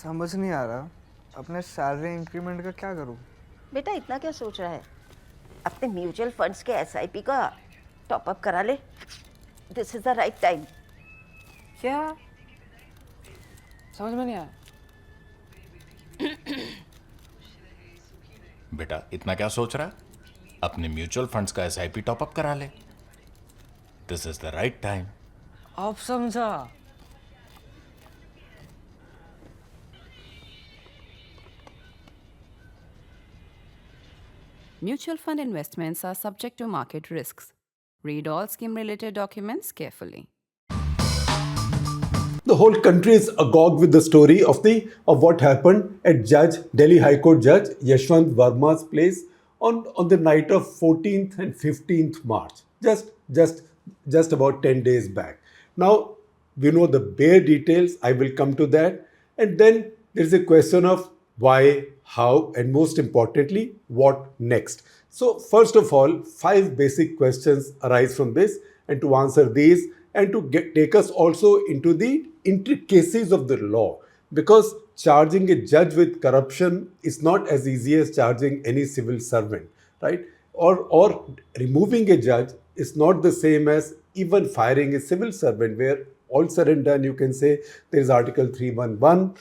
समझ नहीं आ रहा अपने सैलरी इंक्रीमेंट का क्या करूं। बेटा इतना क्या सोच रहा है? अपने म्यूचुअल फंड्स के एसआईपी का टॉप अप करा ले। This is the right time. क्या? समझ में नहीं आया। बेटा इतना क्या सोच रहा है? अपने म्यूचुअल फंड्स का एसआईपी टॉपअप करा ले। This is the right time. अब समझा। Mutual fund investments are subject to market risks. Read all scheme-related documents carefully. The whole country is agog with the story of what happened at Delhi High Court Judge Yashwant Varma's place on the night of 14th and 15th March, just about 10 days back. Now we know the bare details. I will come to that, and then there is a question of why, how, and most importantly, what next. So first of all, 5 basic questions arise from this, and to answer these and to take us also into the intricacies of the law, because charging a judge with corruption is not as easy as charging any civil servant, right? Or removing a judge is not the same as even firing a civil servant, where all said and done you can say there is Article 311.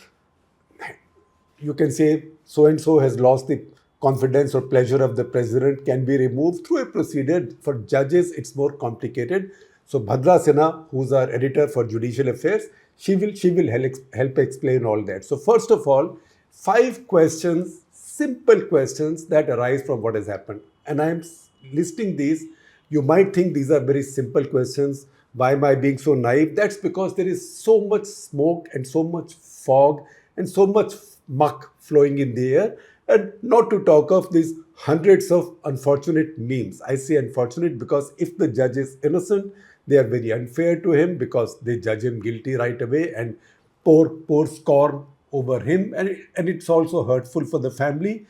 You can say so and so has lost the confidence or pleasure of the president, can be removed through a procedure. For judges it's more complicated. So Bhadra Sinha, who's our editor for Judicial Affairs, she will help explain all that. So first of all, 5 questions, simple questions that arise from what has happened. And I am listing these. You might think these are very simple questions. Why am I being so naive? That's because there is so much smoke and so much fog and so much muck flowing in the air. And not to talk of these hundreds of unfortunate memes. I say unfortunate because if the judge is innocent, they are very unfair to him because they judge him guilty right away and pour scorn over him. And it's also hurtful for the family.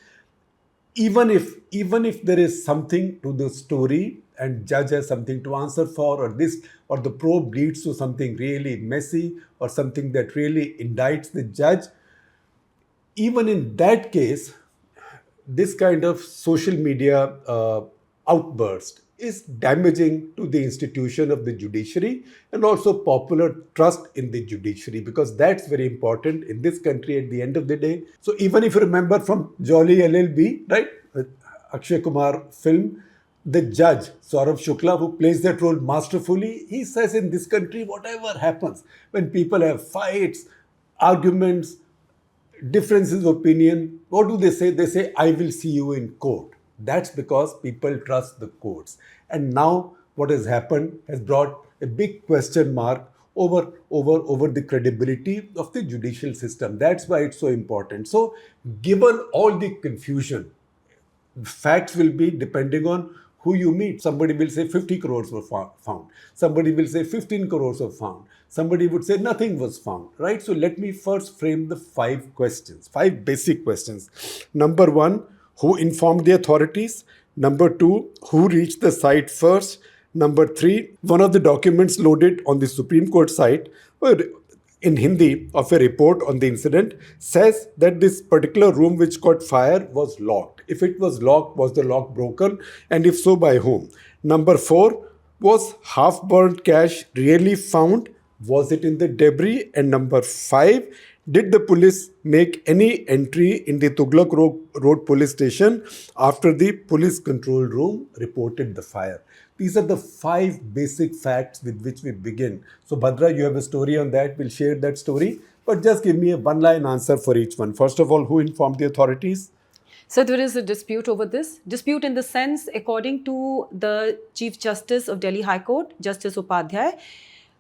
Even if there is something to the story and judge has something to answer for, or the probe leads to something really messy or something that really indicts the judge, even in that case, this kind of social media outburst is damaging to the institution of the judiciary and also popular trust in the judiciary, because that's very important in this country at the end of the day. So even if you remember from Jolly LLB, right, Akshay Kumar film, the judge Saurabh Shukla, who plays that role masterfully, he says in this country, whatever happens, when people have fights, arguments, differences of opinion, what do they say? They say, I will see you in court. That's because people trust the courts. And now what has happened has brought a big question mark over the credibility of the judicial system. That's why it's so important. So given all the confusion, facts will be depending on who you meet. Somebody will say 50 crores were found. Somebody will say 15 crores were found. Somebody would say nothing was found, right? So let me first frame the 5 questions, 5 basic questions. Number 1, who informed the authorities? Number 2, who reached the site first? Number 3, one of the documents loaded on the Supreme Court site in Hindi of a report on the incident says that this particular room which caught fire was locked. If it was locked, was the lock broken? And if so, by whom? Number 4, was half-burnt cash really found? Was it in the debris? And number 5, did the police make any entry in the Tughlaq Road police station after the police control room reported the fire? These are the 5 basic facts with which we begin. So Bhadra, you have a story on that. We'll share that story. But just give me a one-line answer for each one. First of all, who informed the authorities? So there is a dispute over this. Dispute in the sense, according to the Chief Justice of Delhi High Court, Justice Upadhyay,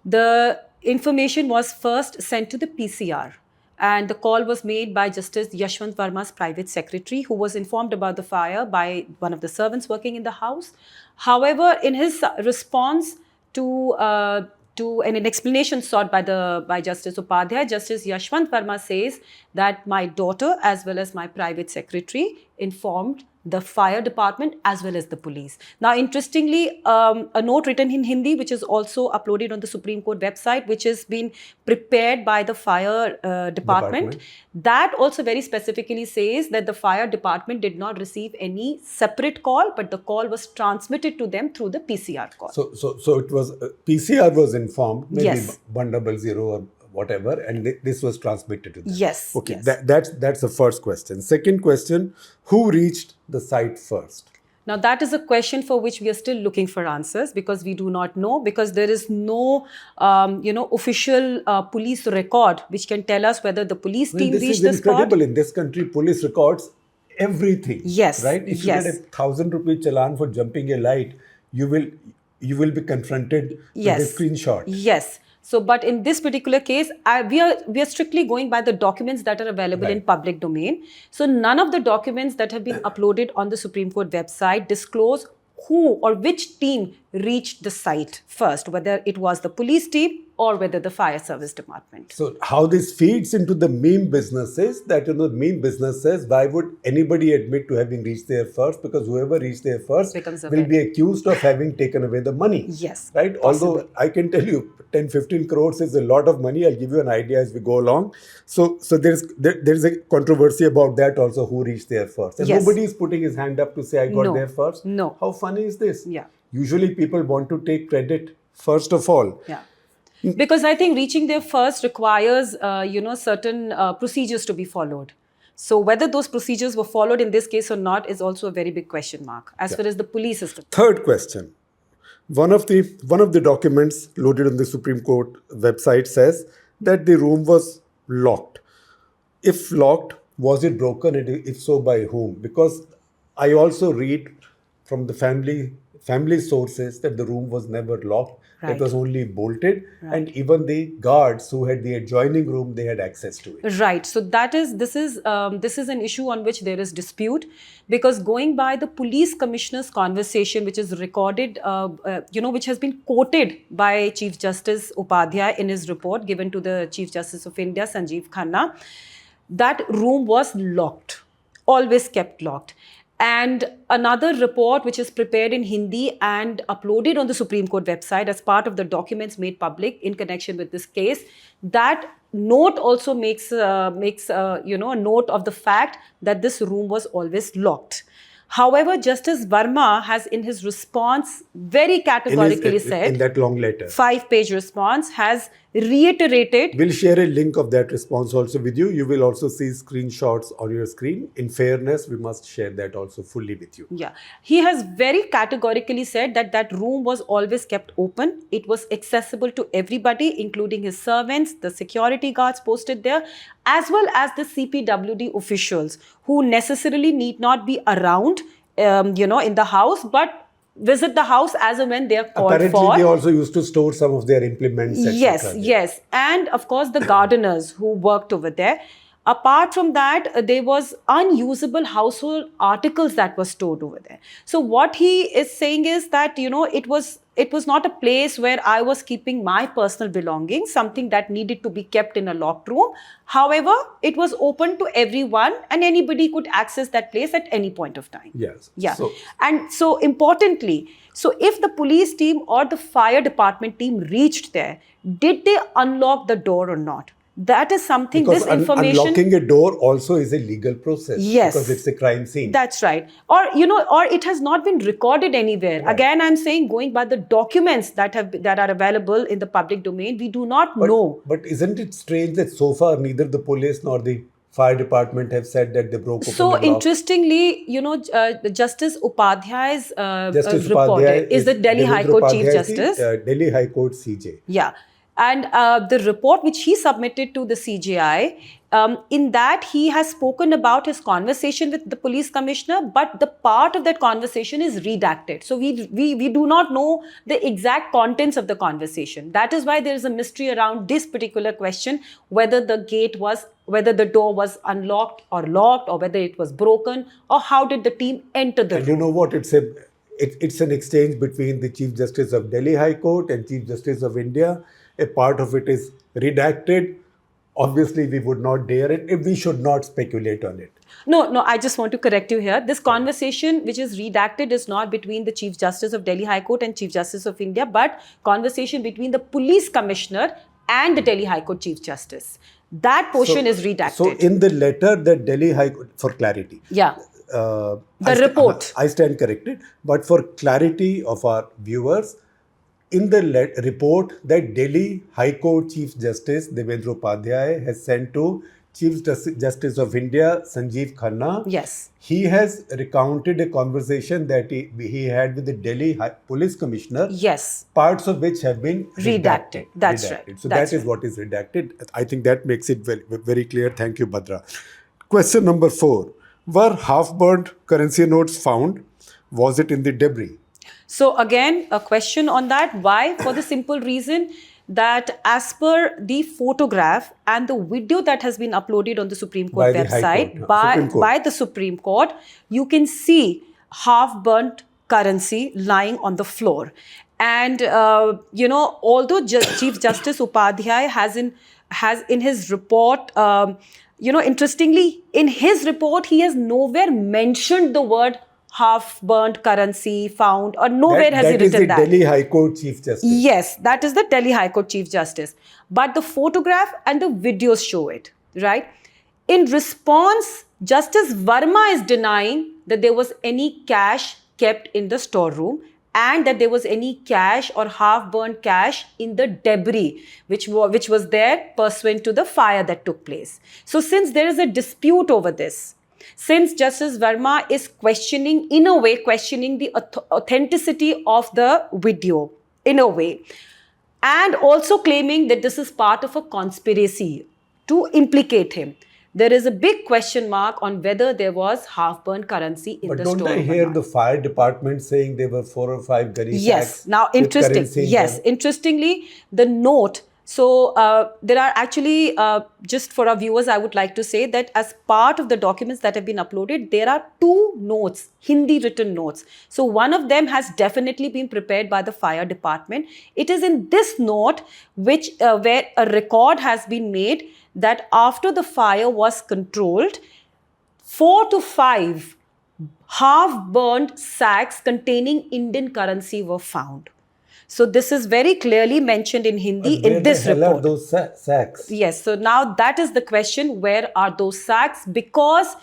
the information was first sent to the PCR. And the call was made by Justice Yashwant Varma's private secretary, who was informed about the fire by one of the servants working in the house. However, in his response to an explanation sought by Justice Upadhyay, Justice Yashwant Varma says that my daughter as well as my private secretary informed the fire department as well as the police. Now, interestingly, a note written in Hindi, which is also uploaded on the Supreme Court website, which has been prepared by the fire department, that also very specifically says that the fire department did not receive any separate call, but the call was transmitted to them through the PCR call. So it was PCR was informed, maybe Yes. 100 or whatever, and this was transmitted to them. Yes. Okay, yes. that's the first question. Second question: who reached the site first? Now, that is a question for which we are still looking for answers, because we do not know, because there is no, official police record which can tell us whether the police team This reached is the spot. incredible. In this country, police records everything. Yes, Right? If yes. you get a 1,000 rupee challan for jumping a light, you will be confronted Yes. with a screenshot. Yes. So, but in this particular case, we are strictly going by the documents that are available in Right. public domain. So, none of the documents that have been uploaded on the Supreme Court website disclose who or which team reached the site first, whether it was the police team or whether the fire service department. So how this feeds into the meme business is that, meme business says, why would anybody admit to having reached there first? Because whoever reached there first Becomes a will be victim. accused of having taken away the money. Yes, Right? possible. Although I can tell you 10, 15 crores is a lot of money. I'll give you an idea as we go along. So there's a controversy about that also, who reached there first. And Yes. nobody is putting his hand up to say, I got No. there first. No. How funny is this? Yeah. Usually people want to take credit first of all. Yeah. Because I think reaching there first requires, certain procedures to be followed. So whether those procedures were followed in this case or not is also a very big question mark as far as the police is concerned. Third question. One of the documents loaded on the Supreme Court website says that the room was locked. If locked, was it broken? And if so, by whom? Because I also read from the family sources that the room was never locked. Right. It was only bolted, and even the guards who had the adjoining room, they had access to it. Right. So this is an issue on which there is dispute, because going by the police commissioner's conversation, which is recorded, which has been quoted by Chief Justice Upadhyay in his report given to the Chief Justice of India, Sanjeev Khanna, that room was locked, always kept locked. And another report which is prepared in Hindi and uploaded on the Supreme Court website as part of the documents made public in connection with this case, that note also makes a note of the fact that this room was always locked. However, Justice Varma has in his response very categorically said, in that long letter. 5-page response, has reiterated. We'll share a link of that response also with you. You will also see screenshots on your screen. In fairness, we must share that also fully with you. Yeah, he has very categorically said that room was always kept open. It was accessible to everybody, including his servants, the security guards posted there, as well as the CPWD officials who necessarily need not be around, in the house, but visit the house as and when they are called Apparently, for. they also used to store some of their implements, etc. Yes. And of course, the gardeners who worked over there. Apart from that, there was unusable household articles that were stored over there. So what he is saying is that, it was not a place where I was keeping my personal belongings, something that needed to be kept in a locked room. However, it was open to everyone and anybody could access that place at any point of time. Yes. Yeah. So, And so importantly, so if the police team or the fire department team reached there, did they unlock the door or not? That is something, because this information... unlocking a door also is a legal process. Yes. Because it's a crime scene. That's right. Or, or it has not been recorded anywhere. Right. Again, I'm saying, going by the documents that are available in the public domain, we do not know. But isn't it strange that so far neither the police nor the fire department have said that they broke open So the lock? interestingly, Justice Upadhyay's Justice report Upadhyay is the Delhi High Court Chief Justice. Delhi High Court CJ. Yeah. And the report which he submitted to the CJI, in that he has spoken about his conversation with the police commissioner, but the part of that conversation is redacted. So we do not know the exact contents of the conversation. That is why there is a mystery around this particular question, whether the door was unlocked or locked, or whether it was broken, or how did the team enter the And room. you know what? It's an exchange between the Chief Justice of Delhi High Court and Chief Justice of India. A part of it is redacted. obviously we would not dare it. We should not speculate on it. No, I just want to correct you here. This conversation, which is redacted, is not between the Chief Justice of Delhi High Court and Chief Justice of India, but conversation between the Police Commissioner and the Delhi High Court Chief Justice. That portion is redacted. So in the letter that Delhi High Court, for clarity. Yeah. The report. I stand corrected. But for clarity of our viewers, in the report that Delhi High Court Chief Justice Devendra Upadhyay has sent to Chief Justice of India Sanjeev Khanna, Yes. he has recounted a conversation that he had with the Delhi Police Commissioner. Yes. Parts of which have been Redacted. That's right. So That's that is what is redacted. I think that makes it very, very clear. Thank you, Bhadra. Question number 4. Were half-burnt currency notes found? Was it in the debris? So again, a question on that. Why? For the simple reason that as per the photograph and the video that has been uploaded on the Supreme Court By the High website Court, Supreme Court. by the Supreme Court, you can see half-burnt currency lying on the floor. And, although Chief Justice Upadhyay has in his report, interestingly, in his report, he has nowhere mentioned the word half-burnt currency found, or nowhere has he written that. That is the Delhi High Court Chief Justice. Yes, that is the Delhi High Court Chief Justice. But the photograph and the videos show it, right? In response, Justice Varma is denying that there was any cash kept in the storeroom and that there was any cash or half-burnt cash in the debris which was there pursuant to the fire that took place. So since there is a dispute over this, since Justice Varma is questioning the authenticity of the video, in a way, and also claiming that this is part of a conspiracy to implicate him, there is a big question mark on whether there was half-burnt currency in the store. But don't I hear the fire department saying there were 4 or 5 gunny sacks? Yes. Now, interestingly, the note. So there are actually, just for our viewers, I would like to say that as part of the documents that have been uploaded, there are 2 notes, Hindi written notes. So one of them has definitely been prepared by the fire department. It is in this note where a record has been made that after the fire was controlled, 4 to 5 half-burnt sacks containing Indian currency were found. So this is very clearly mentioned in Hindi in this report. Where the hell are those sacks? Yes, so now that is the question, where are those sacks? Because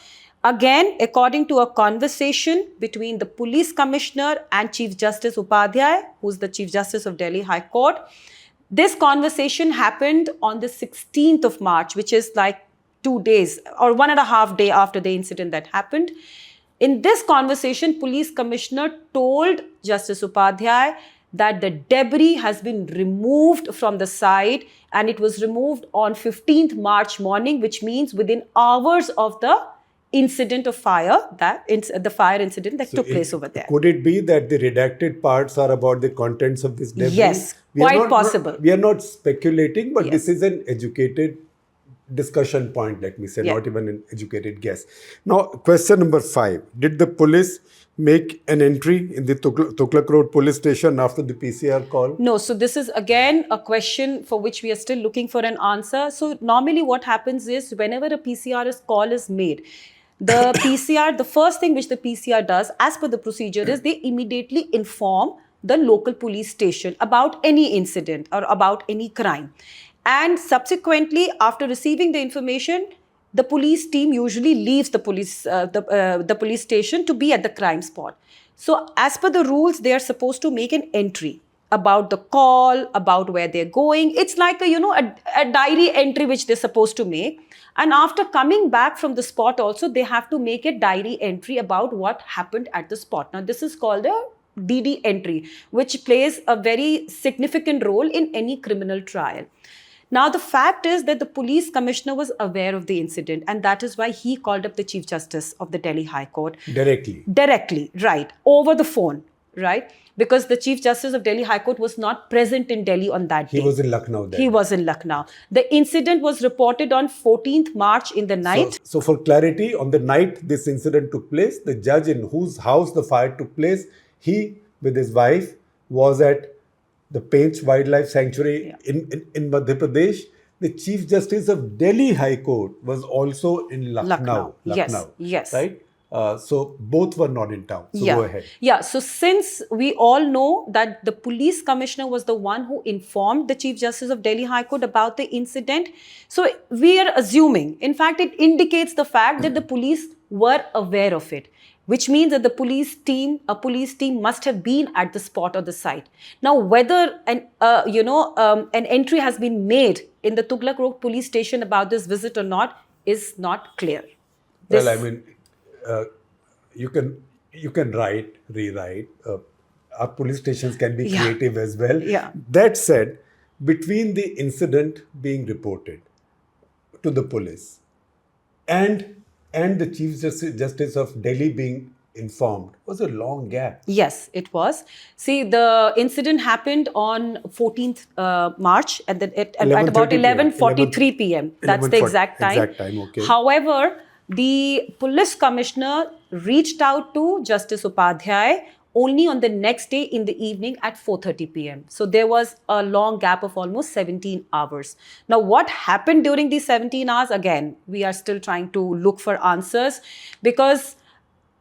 again, according to a conversation between the Police Commissioner and Chief Justice Upadhyay, who's the Chief Justice of Delhi High Court, this conversation happened on the 16th of March, which is like 2 days or 1.5 days after the incident that happened. In this conversation, Police Commissioner told Justice Upadhyay that the debris has been removed from the site, and it was removed on 15th March morning, which means within hours of the incident of fire, the fire incident that took place over there. Could it be that the redacted parts are about the contents of this debris? Yes, quite possible. We are not speculating, but Yes. this is an educated discussion point, let me say, Yeah. not even an educated guess. Now, question number 5. Did the police make an entry in the Tughlaq Road police station after the PCR call? No, so this is again a question for which we are still looking for an answer. So normally what happens is whenever a PCR call is made, the first thing which the PCR does as per the procedure is they immediately inform the local police station about any incident or about any crime. And subsequently, after receiving the information, the police team usually leaves the police station to be at the crime spot. So as per the rules, they are supposed to make an entry about the call, about where they're going. It's like a diary entry which they're supposed to make. And after coming back from the spot also, they have to make a diary entry about what happened at the spot. Now, this is called a DD entry, which plays a very significant role in any criminal trial. Now, the fact is that the police commissioner was aware of the incident, and that is why he called up the Chief Justice of the Delhi High Court. Directly, right, over the phone, right? Because the Chief Justice of Delhi High Court was not present in Delhi on that day. He was in Lucknow then. He was in Lucknow. The incident was reported on 14th March in the night. So for clarity, on the night this incident took place, the judge in whose house the fire took place, he, with his wife, was at the Painch Wildlife Sanctuary in Madhya Pradesh, the Chief Justice of Delhi High Court was also in Lucknow. Yes. Right? So both were not in town. So go ahead. Yeah. So since we all know that the police commissioner was the one who informed the Chief Justice of Delhi High Court about the incident, so we are assuming, in fact, it indicates the fact that the police were aware of it, which means that a police team must have been at the spot or the site. Now, whether an entry has been made in the Tughlaq Road police station about this visit or not is not clear. Well, I mean, you can rewrite. Our police stations can be creative as well. Yeah. That said, between the incident being reported to the police and the Chief Justice of Delhi being informed was a long gap. Yes, it was. See, the incident happened on 14th March at about 11:43 p.m. That's the exact time. Okay. However, the police commissioner reached out to Justice Upadhyay only on the next day in the evening at 4:30 p.m. So there was a long gap of almost 17 hours. Now, what happened during these 17 hours? Again, we are still trying to look for answers because,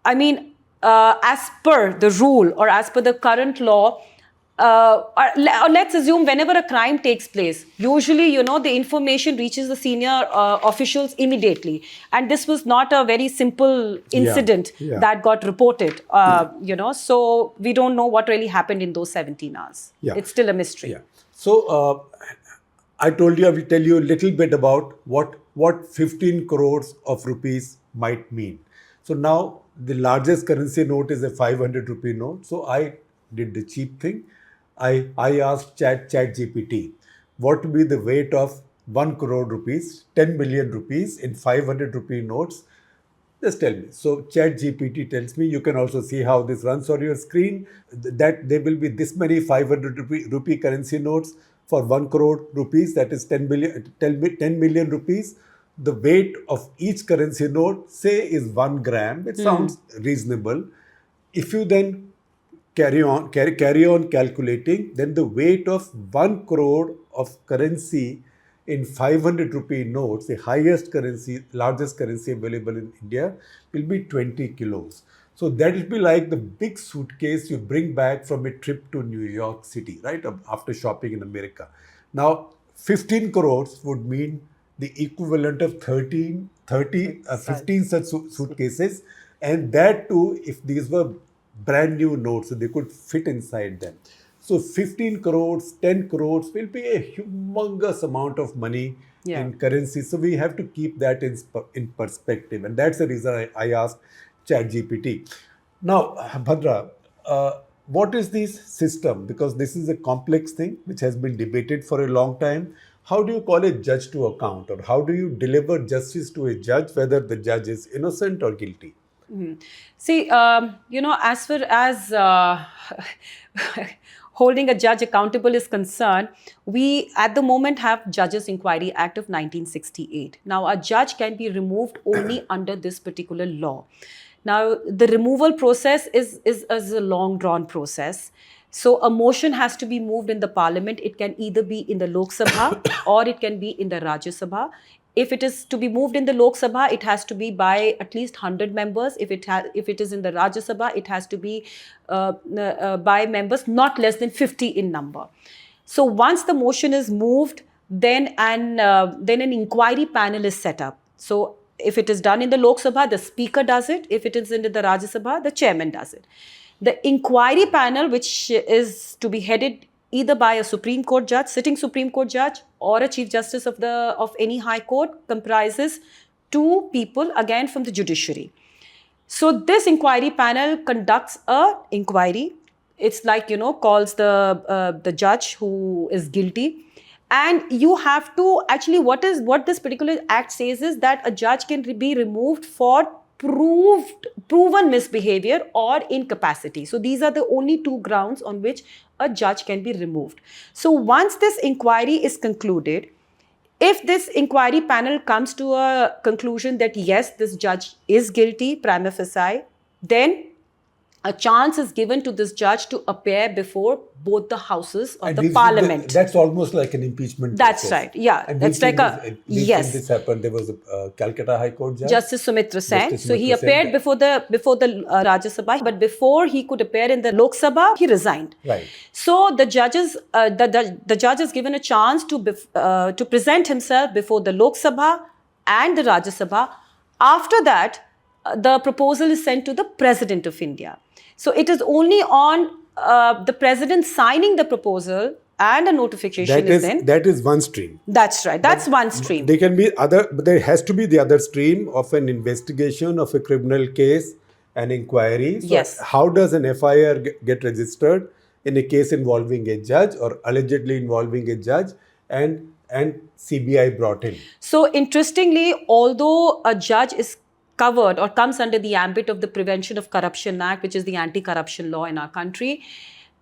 I mean, as per the rule or as per the current law, or let's assume whenever a crime takes place, usually, the information reaches the senior officials immediately. And this was not a very simple incident that got reported, so we don't know what really happened in those 17 hours. Yeah. It's still a mystery. Yeah. So I told you I will tell you a little bit about what 15 crores of rupees might mean. So now the largest currency note is a 500 rupee note. So I did the cheap thing. I asked ChatGPT what would be the weight of 1 crore rupees, 10 million rupees in 500 rupee notes. Just tell me. So ChatGPT tells me, you can also see how this runs on your screen, that there will be this many 500 rupee currency notes for 1 crore rupees, that is 10 million rupees. The weight of each currency note, say, is 1 gram. It sounds reasonable. If you then carry on calculating, then the weight of 1 crore of currency in 500 rupee notes, the largest currency available in India, will be 20 kilos. So that will be like the big suitcase you bring back from a trip to New York City, right? After shopping in America. Now, 15 crores would mean the equivalent of 15 such suitcases. And that too, if these were brand new notes, so they could fit inside them. So 15 crores, 10 crores will be a humongous amount of money in currency. So we have to keep that in perspective. And that's the reason I asked ChatGPT. Now, Bhadra, what is this system? Because this is a complex thing which has been debated for a long time. How do you call a judge to account, or how do you deliver justice to a judge, whether the judge is innocent or guilty? See, as far as holding a judge accountable is concerned, we at the moment have Judges Inquiry Act of 1968. Now, a judge can be removed only under this particular law. Now, the removal process is a long drawn process. So a motion has to be moved in the parliament. It can either be in the Lok Sabha or it can be in the Rajya Sabha. If it is to be moved in the Lok Sabha, it has to be by at least 100 members. If it is in the Rajya Sabha, it has to be by members not less than 50 in number. So once the motion is moved, then an inquiry panel is set up. So if it is done in the Lok Sabha, the speaker does it. If it is in the Rajya Sabha, the chairman does it. The inquiry panel, which is to be headed either by a Supreme Court judge, sitting Supreme Court judge, or a Chief Justice of any High Court, comprises 2 people, again from the judiciary. So this inquiry panel conducts a inquiry. It's like, calls the judge who is guilty. And you have to, actually what this particular act says is that a judge can be removed for proven misbehavior or incapacity. So these are the only 2 grounds on which a judge can be removed. So once this inquiry is concluded, if this inquiry panel comes to a conclusion that yes, this judge is guilty, prima facie, then a chance is given to this judge to appear before both the houses of And the we've seen parliament. That's almost like an impeachment That's process. right. Yeah, And that's like we've yes. seen this happen. There was a Calcutta High Court judge. Justice Sumitra Sen. Justice So he Sumitra Sen. appeared before the Rajya Sabha, but before he could appear in the Lok Sabha, he resigned. Right. So the judges, the judge is given a chance to present himself before the Lok Sabha and the Rajya Sabha. After that, the proposal is sent to the President of India. So it is only on the President signing the proposal and a notification is then. That is one stream. That's right. That's one stream. There can be other, but there has to be the other stream of an investigation of a criminal case, an inquiry. So Yes. How does an FIR get registered in a case involving a judge or allegedly involving a judge and CBI brought in? So interestingly, although a judge is covered or comes under the ambit of the Prevention of Corruption Act, which is the anti-corruption law in our country,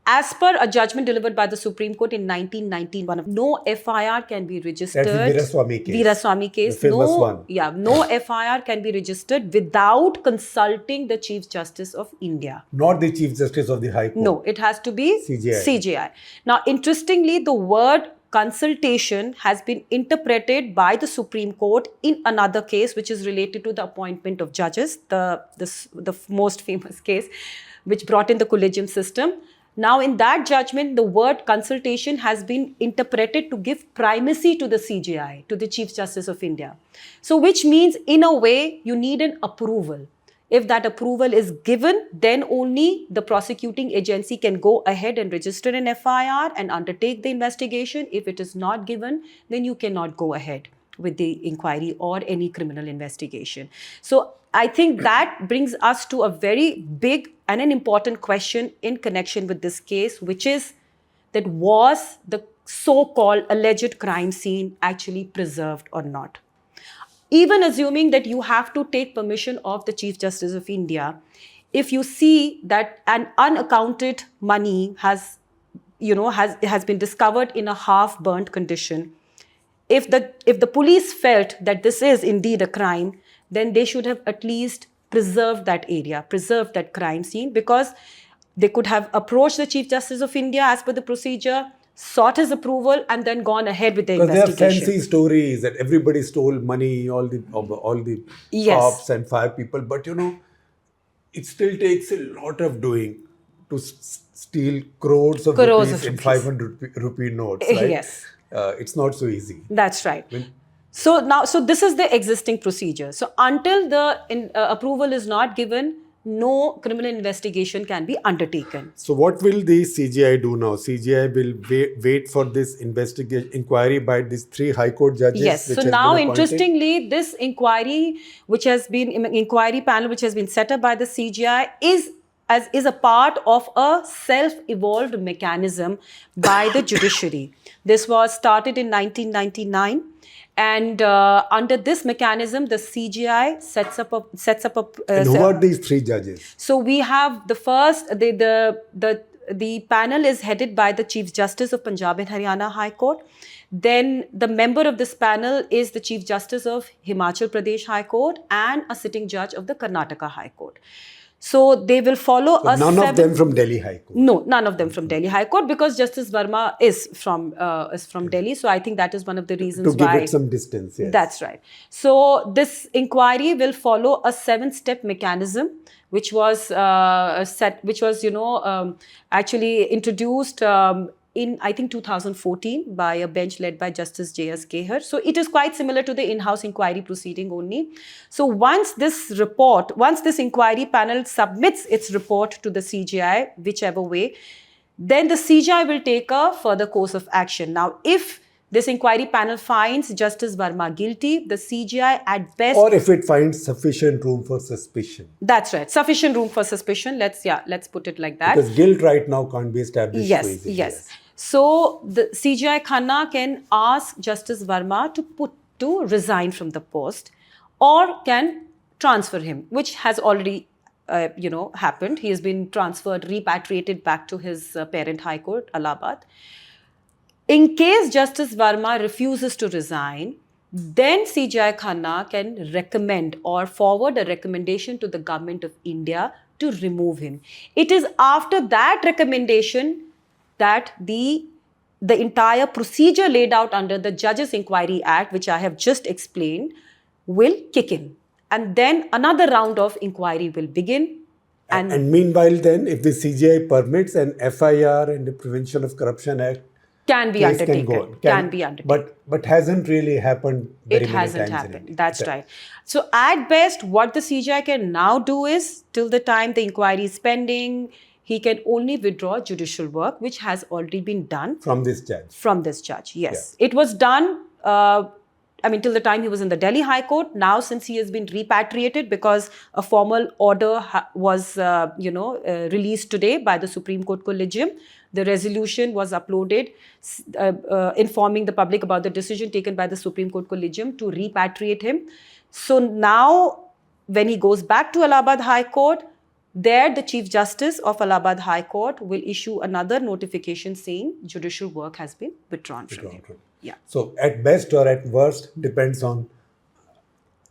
as per a judgment delivered by the Supreme Court in 1991, no FIR can be registered. That's the Veeraswamy case. Veeraswamy case. The famous one. Yeah, no FIR can be registered without consulting the Chief Justice of India. Not the Chief Justice of the High Court. No, it has to be CJI. Now, interestingly, the word consultation has been interpreted by the Supreme Court in another case, which is related to the appointment of judges, the most famous case, which brought in the collegium system. Now, in that judgment, the word consultation has been interpreted to give primacy to the CJI, to the Chief Justice of India. So, which means, in a way, you need an approval. If that approval is given, then only the prosecuting agency can go ahead and register an FIR and undertake the investigation. If it is not given, then you cannot go ahead with the inquiry or any criminal investigation. So I think that brings us to a very big and an important question in connection with this case, which is that was the so-called alleged crime scene actually preserved or not? Even assuming that you have to take permission of the Chief Justice of India, if you see that an unaccounted money has been discovered in a half-burnt condition, if the police felt that this is indeed a crime, then they should have at least preserved that area, preserved that crime scene, because they could have approached the Chief Justice of India as per the procedure, sought his approval, and then gone ahead with the investigation. Because there are fancy stories that everybody stole money, all the Yes. cops and fire people, but it still takes a lot of doing to steal crores of rupees in 500 rupee notes, right? Yes. It's not so easy. That's right. So this is the existing procedure. So until the approval is not given, no criminal investigation can be undertaken. So what will the CGI do now? CGI will wait for this inquiry by these 3 High Court judges. Yes. So now, interestingly, this inquiry panel which has been set up by the CGI is a part of a self-evolved mechanism by the judiciary. This was started in 1999. And under this mechanism, the CGI sets up a. And who are these 3 judges? So we have the first. The panel is headed by the Chief Justice of Punjab and Haryana High Court. Then the member of this panel is the Chief Justice of Himachal Pradesh High Court and a sitting judge of the Karnataka High Court. So they will follow none of them from Delhi High Court. No, none of them from Delhi High Court, because Justice Varma is from Delhi. So I think that is one of the reasons why. To give it some distance, yes. That's right. So this inquiry will follow a 7-step mechanism, which was actually introduced in, I think, 2014 by a bench led by Justice J.S. Shekhar. So it is quite similar to the in-house inquiry proceeding only. So once this inquiry panel submits its report to the CGI, whichever way, then the CGI will take a further course of action. Now, if this inquiry panel finds Justice Varma guilty, the CGI at best... Or if it finds sufficient room for suspicion. That's right. Sufficient room for suspicion. Let's put it like that. Because guilt right now can't be established so easily. Yes. So the CGI Khanna can ask Justice Varma to resign from the post, or can transfer him, which has already happened. He has been transferred, repatriated back to his parent High Court, Allahabad. In case Justice Varma refuses to resign, then CGI Khanna can recommend or forward a recommendation to the government of India to remove him. It is after that recommendation that the entire procedure laid out under the Judges Inquiry Act, which I have just explained, will kick in. And then another round of inquiry will begin. And meanwhile, then, if the CGI permits, an FIR and the Prevention of Corruption Act can be case undertaken. can go on. Can be undertaken. But hasn't really happened very It many hasn't times in happened. India. That's right. So at best, what the CGI can now do is, till the time the inquiry is pending, he can only withdraw judicial work, which has already been done From this judge. from this judge. Yes, it was done. Till the time he was in the Delhi High Court. Now, since he has been repatriated, because a formal order was, released today by the Supreme Court Collegium, the resolution was uploaded, informing the public about the decision taken by the Supreme Court Collegium to repatriate him. So now, when he goes back to Allahabad High Court, there the Chief Justice of Allahabad High Court will issue another notification saying judicial work has been withdrawn from him. Yeah. So at best or at worst, depends on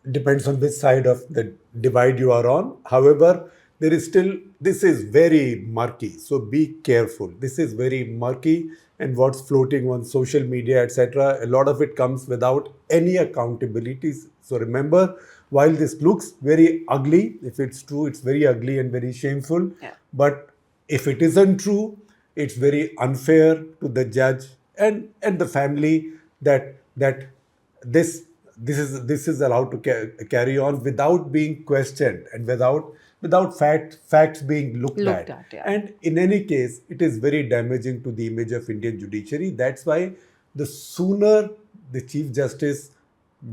which side of the divide you are on. However, there is still, this is very murky. So be careful. This is very murky, and what's floating on social media, etc., a lot of it comes without any accountabilities. So remember, while this looks very ugly, if it's true, it's very ugly and very shameful. Yeah. But if it isn't true, it's very unfair to the judge and the family that this is allowed to carry on without being questioned and without facts being looked at. Yeah. And in any case, it is very damaging to the image of Indian judiciary. That's why the sooner the Chief Justice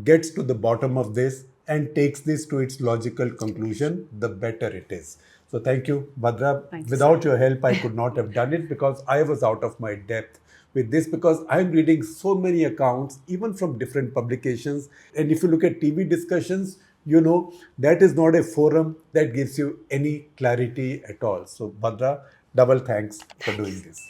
gets to the bottom of this and takes this to its logical conclusion, the better it is. So thank you, Bhadra. Thank you, Without your help, I could not have done it, because I was out of my depth with this, because I'm reading so many accounts, even from different publications. And if you look at TV discussions, you know, that is not a forum that gives you any clarity at all. So Bhadra, double thanks for doing this.